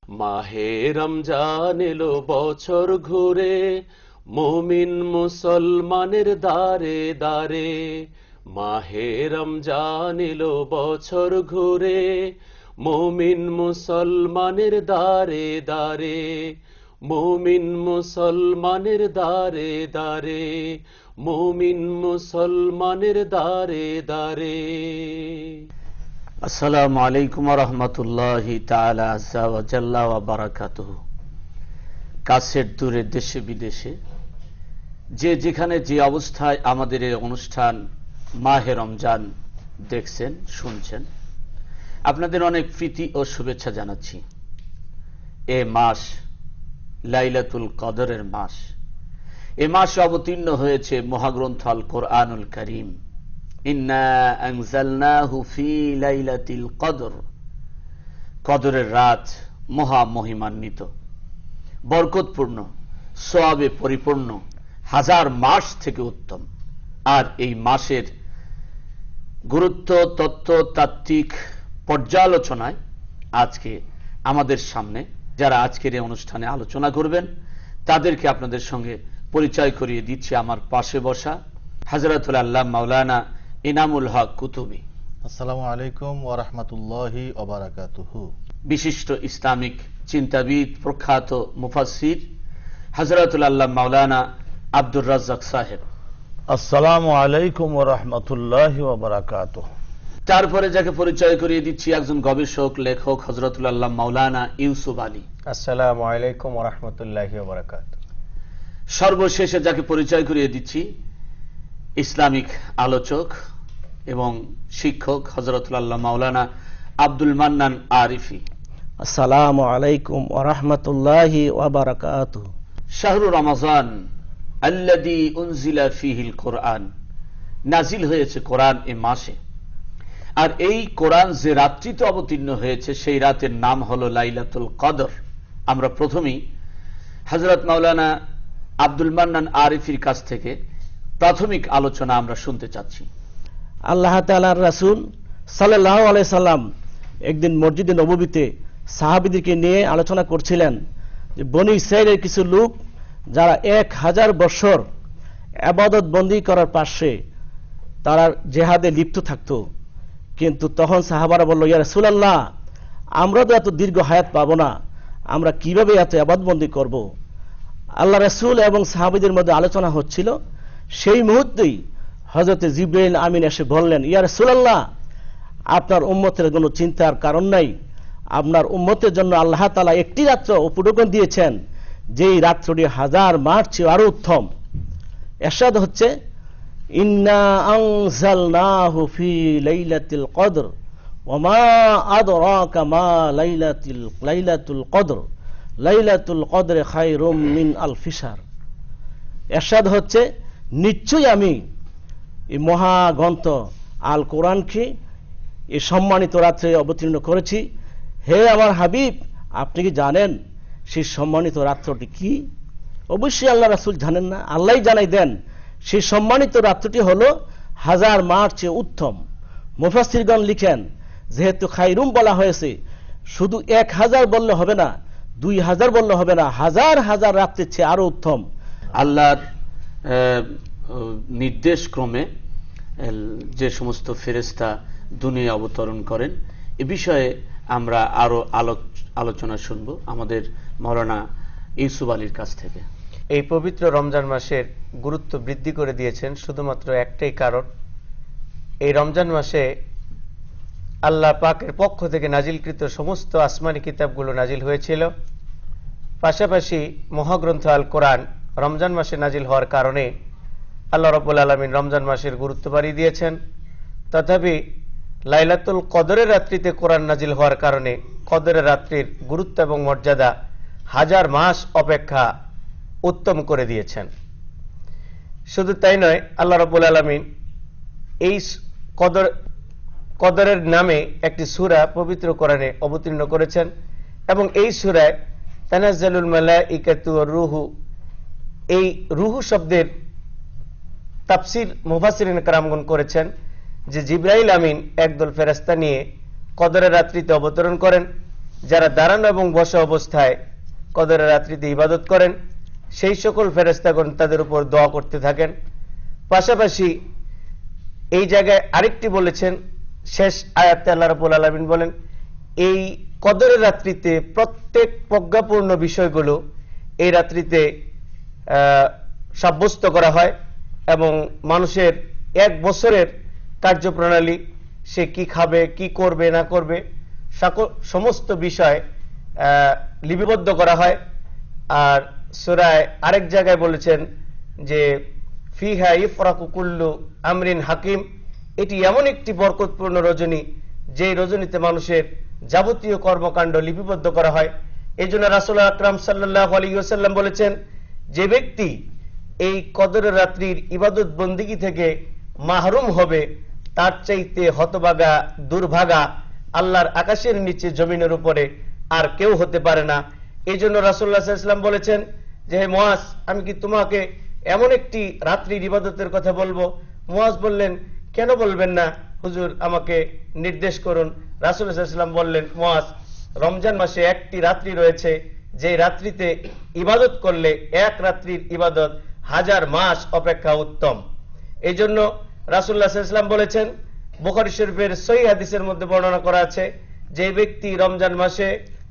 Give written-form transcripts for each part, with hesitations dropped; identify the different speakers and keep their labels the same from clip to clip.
Speaker 1: মাহে রমজান এলো বছর ঘুরে, মুমিন মুসলমানের দারে দারে। মাহে রমজান এলো বছর ঘুরে, মুমিন মুসলমানের দারে দারে। মুমিন মুসলমানের দারে দারে, মুমিন মুসলমানের দারে দারে।
Speaker 2: আসসালামু আলাইকুম ওয়া রাহমাতুল্লাহি তাআলা আযজা ওয়া জাল্লা ওয়া বারাকাতুহু। কাছের দূরে দেশে বিদেশে যে যেখানে যে অবস্থায় আমাদের এই অনুষ্ঠান মাহে রমজান দেখছেন শুনছেন, আপনাদের অনেক প্রীতি ও শুভেচ্ছা জানাচ্ছি। এ মাস লাইলাতুল কদরের মাস। এ মাসে অবতীর্ণ হয়েছে মহাগ্রন্থ আল কোরআনুল কারীম। ইন্না আনজালনাহু ফি লাইলাতিল কদর। কদরের রাত মহা মহিমান্বিত, বরকতপূর্ণ, সওয়াবে পরিপূর্ণ, হাজার মাস থেকে উত্তম। আর এই মাসের গুরুত্ব, তত্ত্ব, তাত্ত্বিক পর্যালোচনায় আজকে আমাদের সামনে যারা আজকের এই অনুষ্ঠানে আলোচনা করবেন তাদেরকে আপনাদের সঙ্গে পরিচয় করিয়ে দিচ্ছি। আমার পাশে বসা হযরতুল আল্লাহ মাওলানা ইনামুল হক কুতুবী।
Speaker 3: আসসালামু আলাইকুম ওয়া রাহমাতুল্লাহি ওয়া বারাকাতুহু।
Speaker 2: বিশিষ্ট ইসলামিক চিন্তাবিদ, প্রখ্যাত মুফাসসির হযরতুল আল্লাহ মাওলানা আব্দুর রাজ্জাক সাহেব।
Speaker 4: আসসালামু আলাইকুম ওয়া রাহমাতুল্লাহি ওয়া বারাকাতুহু।
Speaker 2: তারপরে যাকে পরিচয় করিয়ে দিচ্ছি একজন গবেষক, লেখক হযরতুল আল্লাহ মাওলানা ইউসুফ আলী।
Speaker 5: আসসালামু আলাইকুম ওয়া রাহমাতুল্লাহি ওয়া বারাকাতুহু।
Speaker 2: সর্বশেষে যাকে পরিচয় করিয়ে দিচ্ছি ইসলামিক আলোচক এবং শিক্ষক হযরতুল আল্লাহ মাওলানা আব্দুল মান্নান আরিফি।
Speaker 6: আসসালামু আলাইকুম ওয়া রাহমাতুল্লাহি ওয়া বারাকাতুহু।
Speaker 2: শাহরু রমাজান আল্লাযী উনজিলা ফীহিল কোরআন। নাজিল হয়েছে কোরআন এ মাসে। আর এই কোরআন যে রাত্রিতে অবতীর্ণ হয়েছে সেই রাতের নাম হলো লাইলাতুল কদর। আমরা প্রথমেই হযরত মাওলানা আব্দুল মান্নান আরিফির কাছ থেকে প্রাথমিক আলোচনা আমরা শুনতে চাচ্ছি।
Speaker 6: আল্লাহ তাআলার রাসূল সাল্লাল্লাহু আলাইহি সাল্লাম একদিন মসজিদে নববীতে সাহাবীদেরকে নিয়ে আলোচনা করছিলেন যে বনী ইসরাইলের কিছু লোক যারা 1000 বছর ইবাদত বন্দী করার পাশে তারা জিহাদে লিপ্ত থাকতো, কিন্তু তখন সাহাবারা বলল, ইয়া রাসূলুল্লাহ, আমরা তো এত দীর্ঘ হায়াত পাবো না, আমরা কিভাবে এত ইবাদত বন্দী করব? আল্লাহ রাসূল এবং সাহাবীদের মধ্যে আলোচনা হচ্ছিল। সেই মুহূর্তেই হযরত জিবরাইল আমিন এসে বললেন, ইয়া রাসূলুল্লাহ, আপনার উম্মতের কোনো চিন্তার কারণ নাই। আপনার উম্মতের জন্য আল্লাহ তাআলা একটি রাত্র উপঢৌকন দিয়েছেন, যেই রাত্রটি 1000 মাস চেয়ে আরো উত্তম। ইরশাদ হচ্ছে, ইন্না আনজালনাহু ফি লাইলাতিল কদর ওয়া মা আদরাকা মা লাইলাতুল কদর লাইলাতুল কদরে খায়রুম মিন আলফি শাহর। ইরশাদ হচ্ছে, নিশ্চয়ই আমি এই মহাগ্রন্থ আল কোরআনকে এই সম্মানিত রাত্রে অবতীর্ণ করেছি। হে আমার হাবিব, আপনি কি জানেন সেই সম্মানিত রাত্রটি কি? অবশ্যই আল্লাহ রাসূল জানেন না, আল্লাহই জানাই দেন। সেই সম্মানিত রাত্রটি হলো 1000 মাস চেয়ে উত্তম। মুফাসসিরগণ লিখেন, যেহেতু খায়রুম বলা হয়েছে, শুধু 1000 বললে হবে না, 2000 বললে হবে না, হাজার হাজার রাত্রির চেয়ে আরো উত্তম।
Speaker 2: আল্লাহর নির্দেশ ক্রমে যে সমস্ত ফেরেশতা দুনিয়া অবতরণ করেন এ বিষয়ে আমরা আরো আলোচনা শুনবো আমাদের মাওলানা ইউসুফ আলীর কাছ থেকে।
Speaker 5: এই পবিত্র রমজান মাসের গুরুত্ব বৃদ্ধি করে দিয়েছেন শুধুমাত্র একটাই কারণ, এই রমজান মাসে আল্লাহ পাকের পক্ষ থেকে নাজিলকৃত সমস্ত আসমানি কিতাবগুলো নাজিল হয়েছিল। পাশাপাশি মহাগ্রন্থ আল কোরআন রমজান মাসে নাজিল হওয়ার কারণে আল্লাহ রাব্বুল আলামিন রমজান মাসের গুরুত্ব বাড়িয়ে দিয়েছেন। তথাপি লাইলাতুল কদরের রাত্রিতে কোরআন নাজিল হওয়ার কারণে কদরের রাত্রির গুরুত্ব এবং মর্যাদা 1000 মাস অপেক্ষা উত্তম করে দিয়েছেন। শুধু তাই নয়, আল্লাহ রাব্বুল আলামিন এই কদরের নামে একটি সূরা পবিত্র কোরআনে অবতীর্ণ করেছেন এবং এই সূরায় তানাজ্জালুল মালাইকাতু ওয়ার রূহু, এই রূহু শব্দের তাফসীর মুফাসসিরিন কেরামগণ করেছেন যে জিবরাইল আমিন একদল ফেরেশতা নিয়ে কদরের রাত্রিতে অবতরণ করেন যারা দাঁড়ানো এবং বসা অবস্থায় কদরের রাত্রিতে ইবাদত করেন, সেই সকল ফেরেশতাগণ তাদের উপর দোয়া করতে থাকেন। পাশাপাশি এই জায়গায় আরেকটি বলেছেন, শেষ আয়াতে আল্লাহ রাব্বুল আলামিন বলেন, এই কদরের রাত্রিতে প্রত্যেক প্রজ্ঞাপূর্ণ বিষয়গুলো এই রাত্রিতে সাব্যস্ত করা হয় এবং মানুষের 1 বছরের কার্যপ্রণালী, সে কি খাবে, কি করবে না করবে, সমস্ত বিষয় লিপিবদ্ধ করা হয়। আর সূরায় আরেক জায়গায় বলেছেন যে ফিহা ইফরাকু কুল্লু আমরিন হাকিম, এটি এমন একটি বরকতপূর্ণ রজনী যে রজনীতে মানুষের যাবতীয় কর্মকাণ্ড লিপিবদ্ধ করা হয়। এই জন্য রাসূল আকরাম সাল্লাল্লাহু আলাইহি ওয়াসাল্লাম বলেছেন, যে ব্যক্তি এই কদরের রাত্রির ইবাদত বন্দিগি থেকে মাহরুম হবে তার চাইতে হতভাগা দুর্ভাগা আল্লাহর আকাশের নিচে জমিনের উপরে আর কেউ হতে পারে না। এই জন্য রাসূলুল্লাহ সাল্লাল্লাহু আলাইহি ওয়াসাল্লাম বলেছেন যে হে মুআজ, আমি কি তোমাকে এমন একটি রাত্রির ইবাদতের কথা বলবো? মুআজ বললেন, কেন বলবেন না হুজুর, আমাকে নির্দেশ করুন। রাসূলুল্লাহ সাল্লাল্লাহু আলাইহি ওয়াসাল্লাম বললেন, মুআজ, রমজান মাসে একটি রাত্রি রয়েছে যে রাত্রিতে ইবাদত করলে 1 রাত্রির ইবাদত 1000 মাস অপেক্ষা উত্তম। এই জন্য রাসূলুল্লাহ সাল্লাল্লাহু আলাইহি ওয়াসাল্লাম বলেছেন, বুখারী শরীফের সহিহ হাদিসের মধ্যে বর্ণনা করা আছে, যে ব্যক্তি রমজান মাসে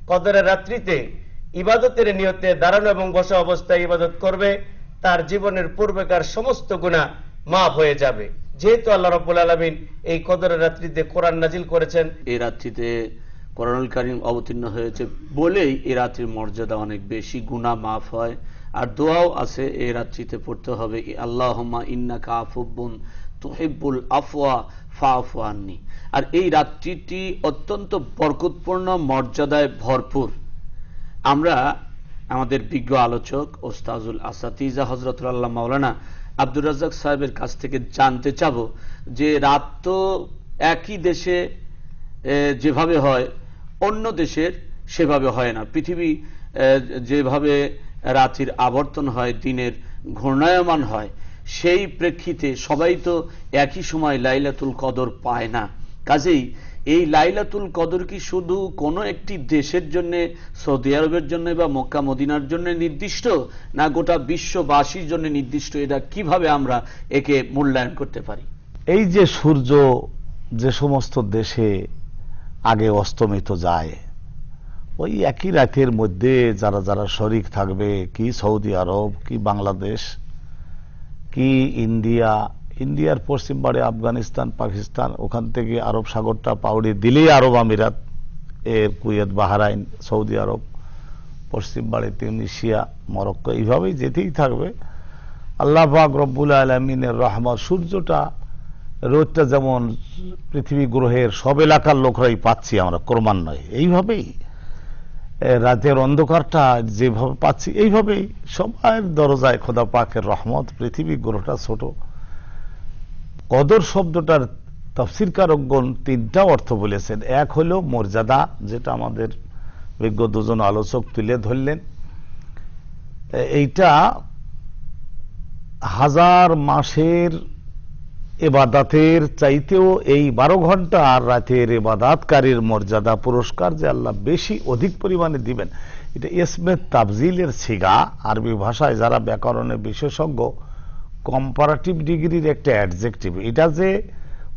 Speaker 5: কদরের রাত্রিতে ইবাদতের নিয়তে দাঁড়ানো এবং বসা অবস্থায় ইবাদত করবে, তার জীবনের পূর্বেকার সমস্ত গুনাহ মাফ হয়ে যাবে। যেহেতু আল্লাহ রাব্বুল আলামিন এই কদরের রাত্রিতে কোরআন নাজিল করেছেন,
Speaker 2: এই রাত্রিতে কোরআনুল কারীম অবতীর্ণ হয়েছে বলেই এই রাত্রির মর্যাদা অনেক বেশি, গুনাহ মাফ হয়। আর দোয়াও আছে এই রাত্রিতে পড়তে হবে, আল্লাহুম্মা ইন্নাকা আফুবুন তুহিব্বুল আফওয়া ফাআফু আন্নি। আর এই রাত্রিটি অত্যন্ত বরকতপূর্ণ, মর্যাদায় ভরপুর। আমরা আমাদের বিজ্ঞ আলোচক ওস্তাজুল আসাতিজা হযরতুল আল্লাহ মাওলানা আব্দুর রাজ্জাক সাহেবের কাছ থেকে জানতে চাব যে রাত তো একই দেশে যেভাবে হয় অন্য দেশের সেভাবে হয় না। পৃথিবী যেভাবে রাতের আবর্তন হয়, দিনের ঘূর্ণায়মান হয়, সেই প্রেক্ষিতে সবাই তো একই সময় লাইলাতুল কদর পায় না। কাজেই এই লাইলাতুল কদর কি শুধু কোনো একটি দেশের জন্য, সৌদি আরবের জন্য বা মক্কা মদিনার জন্য নির্দিষ্ট, না গোটা বিশ্ববাসীর জন্য নির্দিষ্ট? এটা কিভাবে আমরা একে মূল্যায়ন করতে পারি?
Speaker 4: এই যে সূর্য যে সমস্ত দেশে আগে অস্তমিত যায়, ওই একই রাতের মধ্যে যারা যারা শরিক থাকবে, কি সৌদি আরব, কি বাংলাদেশ, কি ইন্ডিয়ার পশ্চিম পাড়ে আফগানিস্তান, পাকিস্তান, ওখান থেকে আরব সাগরটা পাউড়ি দিলেই আরব আমিরাত, এর কুয়েত, বাহরাইন, সৌদি আরব, পশ্চিম পাড়ে তিউনিসিয়া, মরক্কো, এইভাবেই যেতেই থাকবে। আল্লাহ পাক রব্বুল আলামিনের রহমত, সূর্যটা, রোদটা যেমন পৃথিবী গ্রহের সব এলাকার লোকরাই পাচ্ছি আমরা, ক্রমান্বয়ে এইভাবেই রাতের অন্ধকারটা যেভাবে পাচ্ছি, এইভাবেই সবার দরজায় খোদা পাকের রহমত। পৃথিবী গ্রহটা ছোট। কদর শব্দটার তাফসীরকারকগণ 3টা অর্থ বলেছেন। এক হলো মর্যাদা, যেটা আমাদের বিজ্ঞ দুজন আলোচক তুলে ধরলেন। এইটা 1000 মাসের ইবাদতের চাইতেও এই 12 ঘন্টা আর রাতের ইবাদতকারীর মর্যাদা, পুরস্কার যে আল্লাহ বেশি অধিক পরিমাণে দিবেন। এটা ইসমে তাফজিলের সিগা। আরবি ভাষায় যারা ব্যাকরণে বিশেষজ্ঞ, কম্পারেটিভ ডিগ্রির একটা অ্যাডজেক্টিভ। এটা যে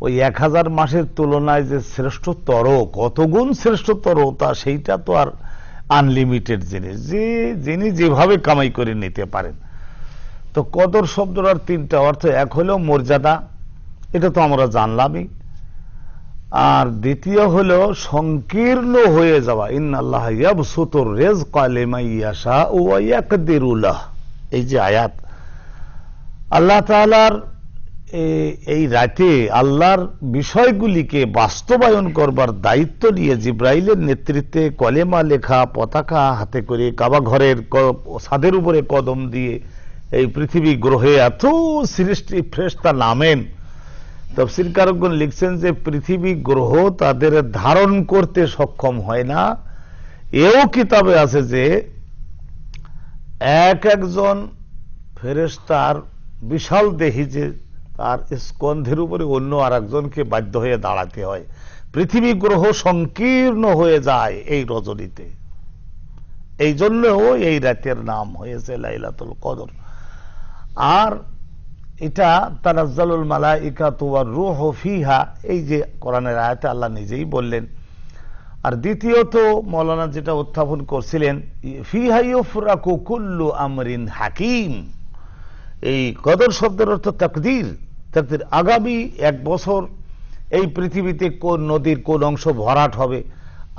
Speaker 4: ওই 1000 মাসের তুলনায় যে শ্রেষ্ঠতর, কত গুণ শ্রেষ্ঠতর, তা সেইটা তো আর আনলিমিটেড জিনিস, যে যিনি যেভাবে কামাই করে নিতে পারেন। তো কদর শব্দটার 3টা অর্থ। এক হলো মর্যাদা, এটা তো আমরা জানলামই। আর দ্বিতীয় হলো সংকীর্ণ হয়ে যাওয়া, ইন্নাল্লাহ ইয়াবসুতুর রিজকা লিমান ইয়াশা ওয়া ইয়াকদিরু লাহ। এই যে আয়াত, আল্লাহ তাআলার এই রাতে আল্লাহর বিষয়গুলিকে বাস্তবায়ন করবার দায়িত্ব নিয়ে জিব্রাইলের নেতৃত্বে কলেমা লেখা, পতাকা হাতে করে কাবা ঘরের ছাদের উপরে কদম দিয়ে এই পৃথিবী গ্রহে এত সৃষ্টি ফেরেশতা নামেন। তাফসীরকারকগণ লিখছেন যে পৃথিবী গ্রহ তাদের ধারণ করতে সক্ষম হয় না। এও কিতাবে আছে যে একজন ফেরেশতার বিশাল দেহি, যে তার স্কন্ধের উপরে অন্য আর একজনকে বাধ্য হয়ে দাঁড়াতে হয়, পৃথিবী গ্রহ সংকীর্ণ হয়ে যায় এই রজনীতে। এই জন্যও এই রাতের নাম হয়েছে লাইলাতুল কদর। আর এটা তানাজ্জালুল মালাইকাতু ওয়ার রূহু ফিহা, এই যে কোরআনের আয়াতে আল্লাহ নিজেই বললেন। আর দ্বিতীয়ত মৌলানা যেটা উত্থাপন করছিলেন, ফিহা ইউফরাকু কুল্লু আমরিন হাকিম, এই কদর শব্দের অর্থ তাকদীর। তাকদীর আগামী 1 বছর এই পৃথিবীতে কোন নদীর কোন অংশ ভরাট হবে,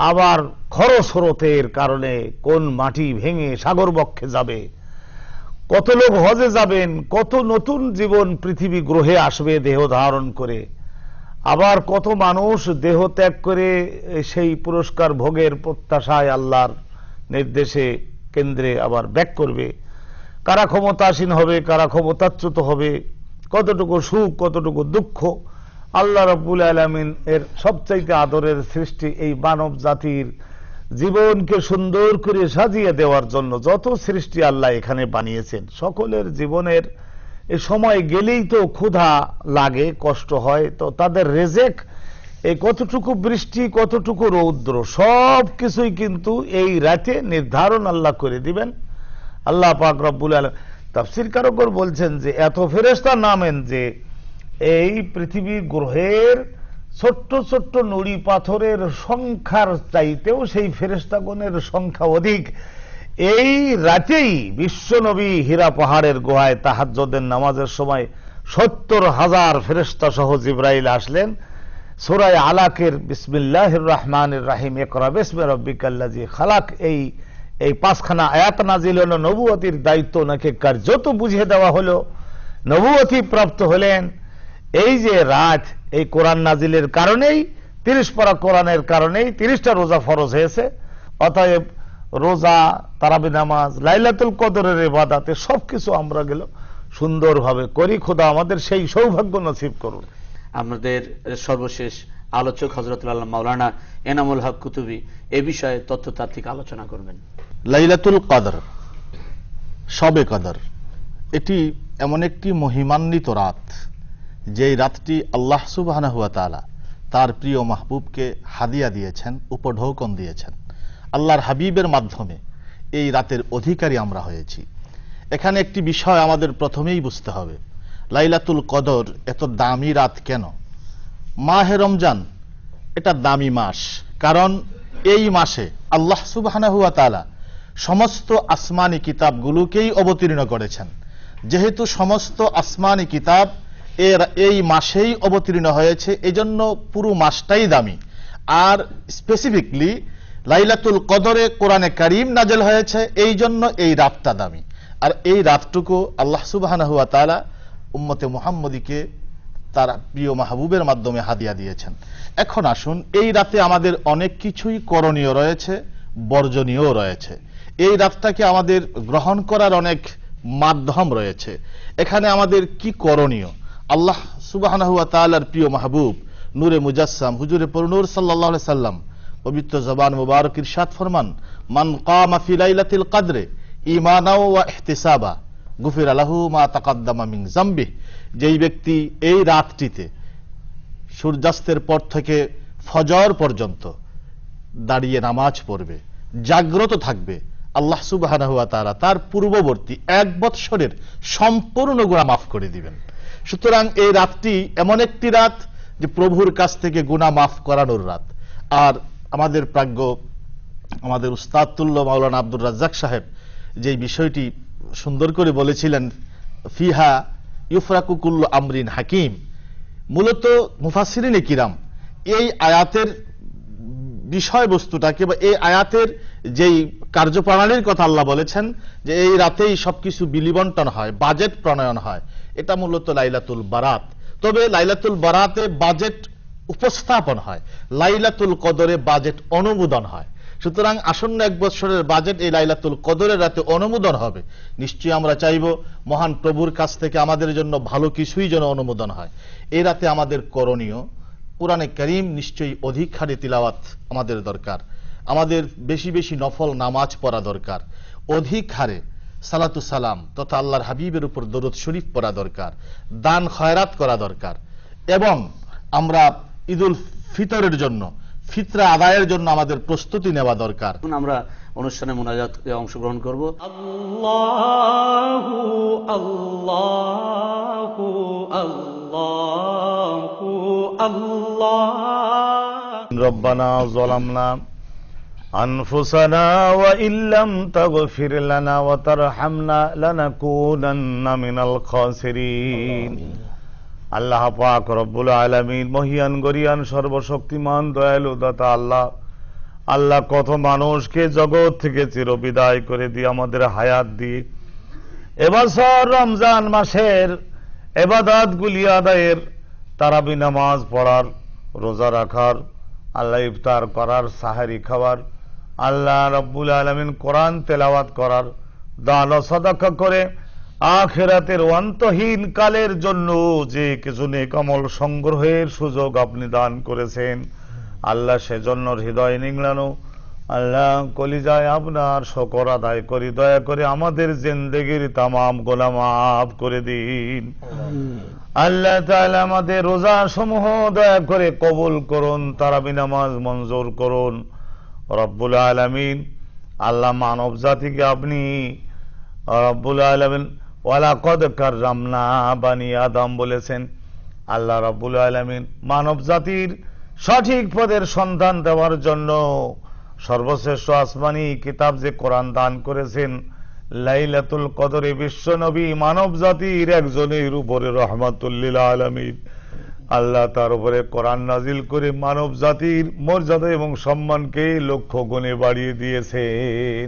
Speaker 4: আবার খরস্রোতের কারণে কোন মাটি ভেঙে সাগর বক্ষে যাবে, কত লোক হজে যাবেন, কত নতুন জীবন পৃথিবী গ্রহে আসবে দেহ ধারণ করে, আবার কত মানুষ দেহ ত্যাগ করে সেই পুরস্কার ভোগের প্রত্যাশায় আল্লাহর নির্দেশে কেন্দ্রে আবার ব্যাক করবে, কারা ক্ষমতাসীন হবে, কারা ক্ষমতাচ্যুত হবে, কতটুকু সুখ কতটুকু দুঃখ। আল্লাহ রাব্বুল আলামিন এর সবচাইতে আদরের সৃষ্টি এই মানব জাতির জীবনকে সুন্দর করে সাজিয়ে দেওয়ার জন্য যত সৃষ্টি আল্লাহ এখানে বানিয়েছেন, সকলের জীবনের এই সময় গেলেই তো ক্ষুধা লাগে, কষ্ট হয়, তো তাদের রেজেক, এই কতটুকু বৃষ্টি কতটুকু রৌদ্র সব কিছুই কিন্তু এই রাতে নির্ধারণ আল্লাহ করে দিবেন আল্লাহ পাক রব্বুল আলামিন। তাফসীর কারকগণ বলছেন যে এত ফেরেশতা নামেন যে এই পৃথিবী গ্রহের ছোট্ট ছোট্ট নুড়ি পাথরের সংখ্যার চাইতেও সেই ফেরেশতাগণের সংখ্যা অধিক। এই রাতেই বিশ্বনবী হীরা পাহাড়ের গুহায় তাহাজ্জুদের নামাজের সময় 70,000 ফেরেশতা সহ জিবরাইল আসলেন। সূরা আলাকের বিসমিল্লাহির রহমানির রহিম ইকরা বিসমি রাব্বিকাল্লাযী খালাক, এই 5খানা আয়াত নাজিল হলো, নবুয়তির দায়িত্ব ওনাকে কার্যত বুঝিয়ে দেওয়া হলো, নবুয়তি প্রাপ্ত হলেন। এই যে রাত, এই কোরআন নাজিলের কারণেই, 30 পারা কোরআনের কারণেই 30টা রোজা ফরজ হয়েছে। অতএব রোজা, তারাবি নামাজ, লাইলাতুল কদরের ইবাদতে সবকিছু আমরা গেল সুন্দরভাবে করি। খোদা আমাদের সেই সৌভাগ্য নসিব করুন।
Speaker 2: আমাদের সর্বশেষ আলোচক হযরতুল আল্লাহ মাওলানা এনামুল হক কুতুবী এ বিষয়ে তথ্যতাত্ত্বিক আলোচনা করবেন।
Speaker 3: লাইলাতুল কদর, শবে কদর, এটি এমন একটি মহিমান্বিত রাত, যেই রাতটি আল্লাহ সুবহানাহু ওয়া তাআলা তার প্রিয় মাহবুবকে হাদিয়া দিয়েছেন, উপঢৌকন দিয়েছেন। আল্লাহর হাবিবের মাধ্যমে এই রাতের অধিকারী আমরা হয়েছি। এখানে একটি বিষয় আমাদের প্রথমেই বুঝতে হবে, লাইলাতুল কদর এত দামি রাত কেন? মাহে রমজান এটা দামি মাস, কারণ এই মাসে আল্লাহ সুবহানাহু ওয়া তাআলা সমস্ত আসমানি কিতাবগুলোকেই অবতীর্ণ করেছেন। যেহেতু সমস্ত আসমানি কিতাব এই মাসেই অবতীর্ণ হয়েছে, এজন্য পুরো মাসটাই দামি। আর স্পেসিফিকলি লাইলাতুল কদরে কোরআনে কারীম নাযিল হয়েছে, এই জন্য এই রাতটা দামি। আর এই রাতটুকু আল্লাহ সুবহানাহু ওয়া তাআলা উম্মতে মুহাম্মদীকে তার প্রিয় মাহবুবের মাধ্যমে হাদিয়া দিয়েছেন। এখন আসুন, এই রাতে আমাদের অনেক কিছুই করণীয় রয়েছে, বর্জনীয় রয়েছে। এই রাতটাকে আমাদের গ্রহণ করার অনেক মাধ্যম রয়েছে। এখানে আমাদের কি করণীয়? আল্লাহ সুবহানাহু ওয়া তাআলার প্রিয় মাহবুব নূরে মুজাসসাম হুজুরে পুরনূর সাল্লাল্লাহু আলাইহি সাল্লাম পবিত্র জবান মুবারক ইরশাদ ফরমান, মান কামা ফি লাইলাতিল কদরে ঈমানাও ওয়া ইহতিসাবা গুফিরা লাহু মা তাকাদ্দামা মিন যামবিহি। যেই ব্যক্তি এই রাতটিতে সূর্যাস্তের পর থেকে ফজর পর্যন্ত দাঁড়িয়ে নামাজ পড়বে, জাগ্রত থাকবে, আল্লাহ সুবহানাহু ওয়া তাআলা তার পূর্ববর্তী 1 বৎসরের সম্পূর্ণ গুনাহ মাফ করে দিবেন। সুতরাং এই রাতটি এমন একটি রাত যে প্রভুর কাছ থেকে গুনাহ মাফ করানোর রাত। আর আমাদের প্রাজ্ঞ, আমাদের উস্তাদতুল্য মাওলানা আব্দুর রাজ্জাক সাহেব যেই বিষয়টি সুন্দর করে বলেছিলেন, ফিহা ইউফরাকু কুল্লু আমরিন হাকিম, মূলত মুফাসসিরিনে কিরাম এই আয়াতের বিষয়বস্তুটাকে বা এই আয়াতের যেই কার্যপ্রণালীর কথা আল্লাহ বলেছেন যে এই রাতেই সবকিছু বিলিবন্টন হয়, বাজেট প্রণয়ন হয়, এটা মূলত লাইলাতুল বারাত। তবে লাইলাতুল বারাতে বাজেট উপস্থাপন হয়, লাইলাতুল কদরে বাজেট অনুমোদন হয়। সুতরাং আসন্ন 1 বছরের বাজেট এই লাইলাতুল কদরের রাতে অনুমোদন হবে। নিশ্চয়ই আমরা চাইব মহান প্রভুর কাছ থেকে আমাদের জন্য ভালো কিছুই যেন অনুমোদন হয়। এই রাতে আমাদের করণীয়, কোরআনে কারীম নিশ্চয়ই অধিক হারে তিলাওয়াত আমাদের দরকার, আমাদের বেশি বেশি নফল নামাজ পড়া দরকার, অধিক হারে সালাতু সালাম তথা আল্লাহর হাবিবের উপর দরুদ শরীফ পড়া দরকার, দান খয়রাত করা দরকার। এবং আমরা ঈদুল ফিতরের জন্য, ফিতরা আদায়ের জন্য আমাদের প্রস্তুতি নেওয়া দরকার।
Speaker 2: এখন আমরা অনুষ্ঠানে মোনাজাতে অংশগ্রহণ করব।
Speaker 1: আল্লাহু আল্লাহু আল্লাহু আল্লাহ।
Speaker 4: রব্বানা যালামনা আনফুসানা ওয়া ইল্লাম তাগফির লানা ওয়া তারহামনা লানাকুনান্না মিনাল খাসিরিন। আল্লাহ পাক রব্বুল আলামিন, মহিয়ান গরিয়ান সর্বশক্তিমান দয়ালু দাতা আল্লাহ, আল্লাহ কত মানুষকে জগৎ থেকে চিরবিদায় করে দিয়ে আমাদের হায়াত দিয়ে এবছর রমজান মাসের ইবাদতগুলি আদায়ের, তারাবি নামাজ পড়ার, রোজা রাখার, আল্লাহ ইফতার করার, সাহারি খাওয়ার, আল্লাহ রব্বুল আলামিন কোরআন তেলাওয়াত করার, দান ও সাদাকা করে আখিরাতের অন্তহীন কালের জন্য যে কিছু নেক আমল সংগ্রহের সুযোগ আপনি দান করেছেন, আল্লাহ সেজন্য হৃদয় নিংড়ানো, আল্লাহ কলিজায় আপনার শকর আদায় করি। দয়া করে আমাদের জিন্দেগির তামাম গুনাহ মাফ করে দিন। আল্লাহ তাআলা আমাদের রোজা সমূহ দয়া করে কবুল করুন, তারাবি নামাজ মঞ্জুর করুন। রব্বুল আলামিন, আল্লাহ মানব জাতিকে আপনি রব্বুল আলামিন ওয়ালাকাদ কাররামনা বানি আদম বলেছেন। আল্লাহ রব্বুল আলামিন মানব জাতির সঠিক পথের সন্ধান দেওয়ার জন্য সর্বশ্রেষ্ঠ আসমানি কিতাব যে কোরআন দান করেছেন, লাইলাতুল কদরে বিশ্ব নবী মানব জাতির একজনের উপরে রহমাতুল লিল আলামিন, আল্লাহ তার উপরে কোরআন নাজিল করে মানব জাতির মর্যাদা এবং সম্মানকে লক্ষ গুণে বাড়িয়ে দিয়েছেন।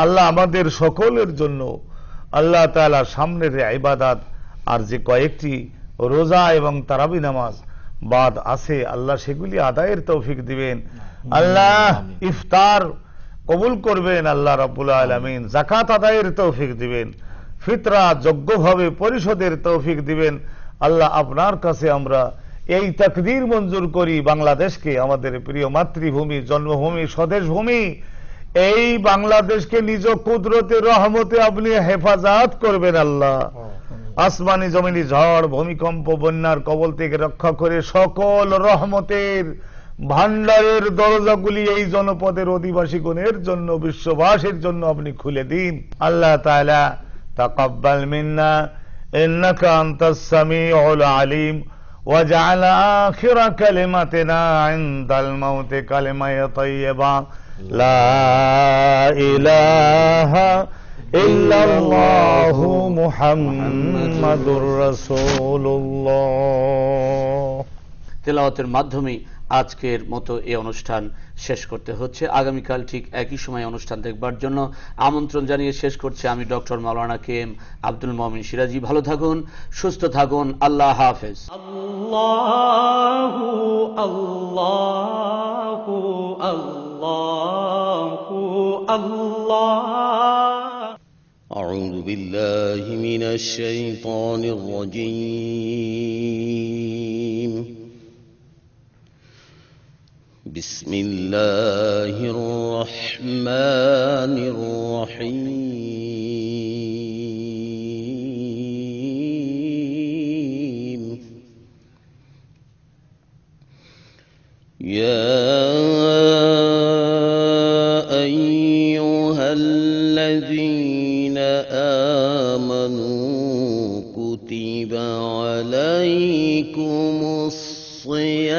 Speaker 4: আল্লাহ আমাদের সকলের জন্য আল্লাহ তাআলা সামনের ইবাদত আর যে কয়েকটি রোজা এবং তারাবি নামাজ বাদ আছে, আল্লাহ সেগুলি আদায়ের তৌফিক দিবেন। আল্লাহ ইফতার কবুল করবেন, আল্লাহ রাব্বুল আলামিন যাকাত আদায়ের তৌফিক দিবেন, ফিতরা যোগ্যভাবে পরিশোধের তৌফিক দিবেন। আল্লাহ আপনার কাছে আমরা এই তাকদীর মঞ্জুর করি, বাংলাদেশকে, আমাদের প্রিয় মাতৃভূমি, জন্মভূমি, স্বদেশ ভূমি, এই বাংলাদেশকে নিজ কুদরতের রহমতে আপনি হেফাজত করবেন। আল্লাহ আসমানি জমিনি ঝড়, ভূমিকম্প, বন্যার কবল থেকে রক্ষা করে সকল রহমতের ভান্ডারের দরজাগুলি এই জনপদের অধিবাসীগণের জন্য, বিশ্ববাসীর জন্য আপনি খুলে দিন। আল্লাহ তাআলা তাকাব্বাল মিন্না ইন্নাকা আনতাস সামিউল আলিম ওয়াজআল আখির কালিমাতিনা ইনদাল মাউতি কালিমায়ে তাইয়্যিবা লা ইলাহা ইল্লাল্লাহু মুহাম্মাদুর রাসূলুল্লাহ।
Speaker 2: তেলাওয়াতের মাধ্যমে আজকের মতো এই অনুষ্ঠান শেষ করতে হচ্ছে। আগামীকাল ঠিক একই সময় অনুষ্ঠান দেখবার জন্য আমন্ত্রণ জানিয়ে শেষ করছি আমি ডক্টর মাওলানা কে.এম. আব্দুল মুমিন সিরাজি। ভালো থাকুন, সুস্থ থাকুন, আল্লাহ হাফেজ।
Speaker 1: আল্লাহু আল্লাহু আল্লাহু আল্লাহ।
Speaker 7: أعوذ بالله من الشيطان الرجيم. بسم الله الرحمن الرحيم. يا أيها الذين آمنوا كتب عليكم الصيام